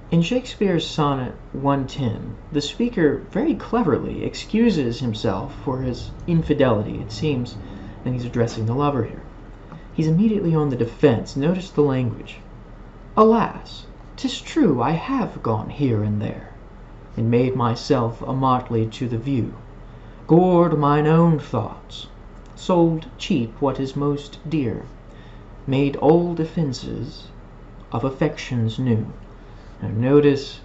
In Shakespeare's Sonnet 110, the speaker very cleverly excuses himself for his infidelity. It seems that he's addressing the lover here. He's immediately on the defense. Notice the language. Alas, 'tis true I have gone here and there, and made myself a motley to the view, gored mine own thoughts, sold cheap what is most dear, made old offences of affections new. Now notice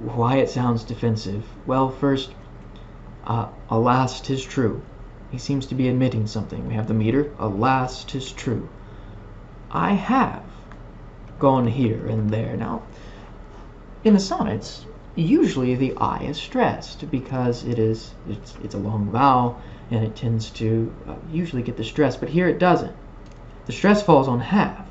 why it sounds defensive. Well, first, alas, 'tis true. He seems to be admitting something. We have the meter. Alas, 'tis true. I have gone here and there. Now, in the sonnets, usually the I is stressed because it's a long vowel and it tends to usually get the stress, but here it doesn't. The stress falls on have.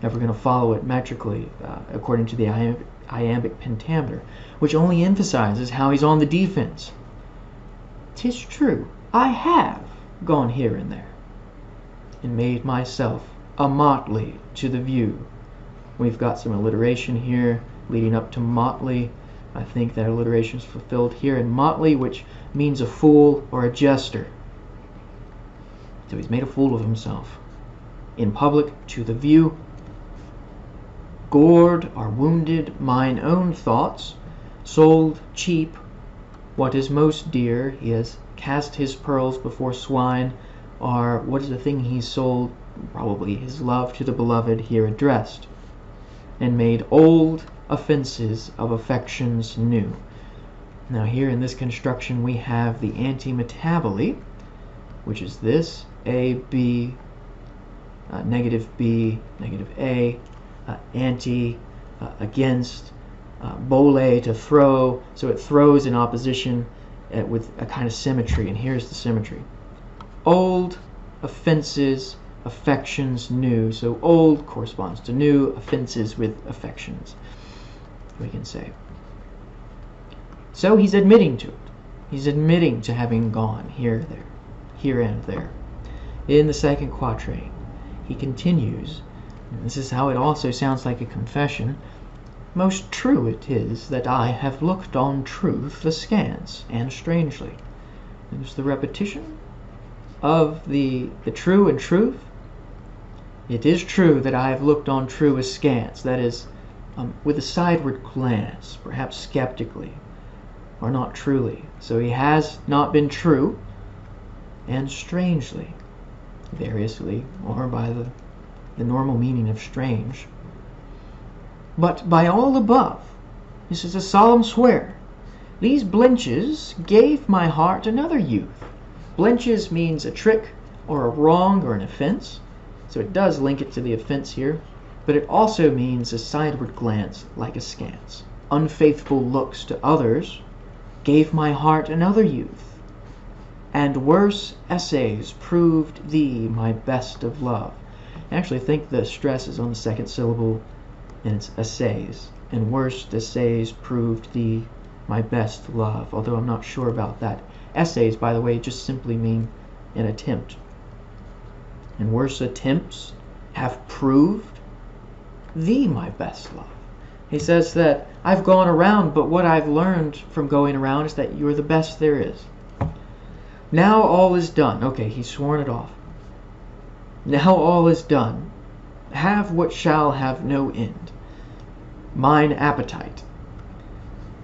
If we're going to follow it metrically according to the iambic pentameter, which only emphasizes how he's on the defense. 'Tis true, I have gone here and there, and made myself a motley to the view. We've got some alliteration here leading up to motley. I think that alliteration is fulfilled here in motley, which means a fool or a jester. So he's made a fool of himself. In public, to the view. Gored or wounded mine own thoughts, sold cheap what is most dear. He has cast his pearls before swine, or what is the thing he sold? Probably his love to the beloved here addressed, and made old offences of affections new. Now here in this construction we have the anti-metaboly, which is this, A, B, negative B, negative A, anti, against, bole, to throw. So it throws in opposition with a kind of symmetry, and here's the symmetry. Old offenses, affections new. So old corresponds to new, offenses with affections, we can say. So he's admitting to it. He's admitting to having gone here, there, here and there. In the second quatrain, he continues, and this is how it also sounds like a confession. Most true it is that I have looked on truth askance and strangely. There's the repetition of the true and truth. It is true that I have looked on true askance, that is, with a sideward glance, perhaps skeptically, or not truly. So he has not been true, and strangely, variously, or by the normal meaning of strange. But by all above, this is a solemn swear, these blenches gave my heart another youth. Blenches means a trick, or a wrong, or an offense, so it does link it to the offense here, but it also means a sideward glance like askance. Unfaithful looks to others gave my heart another youth, and worse essays proved thee my best of love. I actually think the stress is on the second syllable, and it's essays, and worst essays proved thee my best love, although I'm not sure about that. Essays, by the way, just simply mean an attempt, and worse attempts have proved thee my best love. He says that I've gone around, but what I've learned from going around is that you're the best there is. Now all is done. Okay, he's sworn it off. Now all is done. Have what shall have no end. Mine appetite.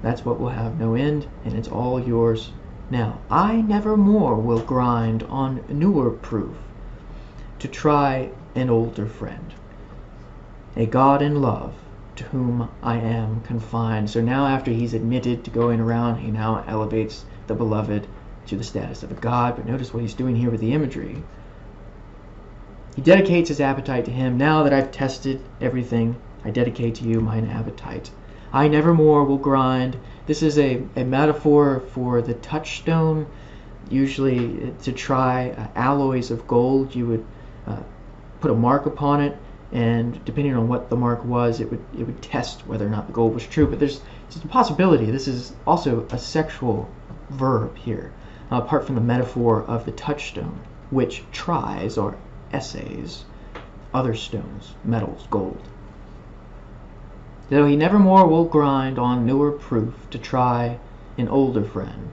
That's what will have no end, and it's all yours now. I never more will grind on newer proof to try an older friend, a God in love to whom I am confined. So now after he's admitted to going around, he now elevates the beloved to the status of a God. But notice what he's doing here with the imagery. He dedicates his appetite to him. Now that I've tested everything, I dedicate to you mine appetite. I never more will grind. This is a metaphor for the touchstone. Usually to try alloys of gold, you would put a mark upon it, and depending on what the mark was, it would test whether or not the gold was true. But there's a possibility this is also a sexual verb here, apart from the metaphor of the touchstone, which tries or essays other stones, metals, gold. though he nevermore will grind on newer proof to try an older friend,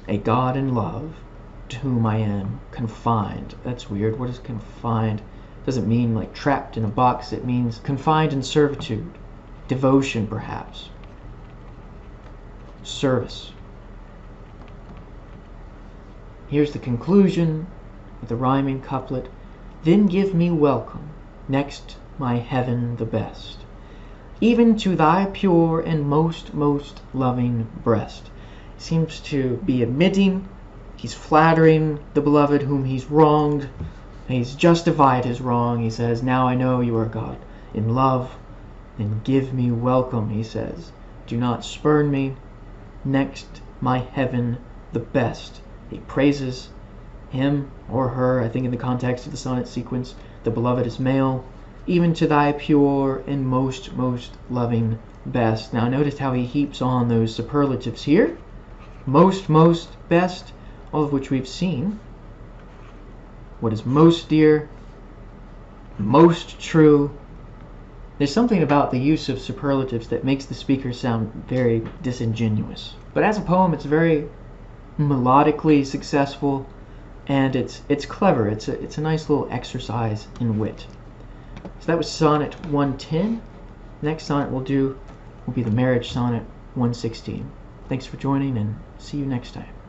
a God in love, to whom I am confined. That's weird. What is confined? Doesn't mean like trapped in a box. It means confined in servitude, devotion perhaps, service. Here's the conclusion with the rhyming couplet. Then give me welcome, next my heaven the best, even to thy pure and most loving breast. He seems to be admitting he's flattering the beloved whom he's wronged. He's justified his wrong. He says, now I know you are God in love. Then give me welcome, he says. Do not spurn me. Next my heaven the best. He praises him or her. I think in the context of the sonnet sequence, the beloved is male. Even to thy pure and most loving best. Now notice how he heaps on those superlatives here. Most, best, all of which we've seen. What is most dear, most true. There's something about the use of superlatives that makes the speaker sound very disingenuous. But as a poem, it's very melodically successful, and it's clever. It's a nice little exercise in wit. So that was Sonnet 110. Next sonnet we'll do will be the Marriage Sonnet 116. Thanks for joining, and see you next time.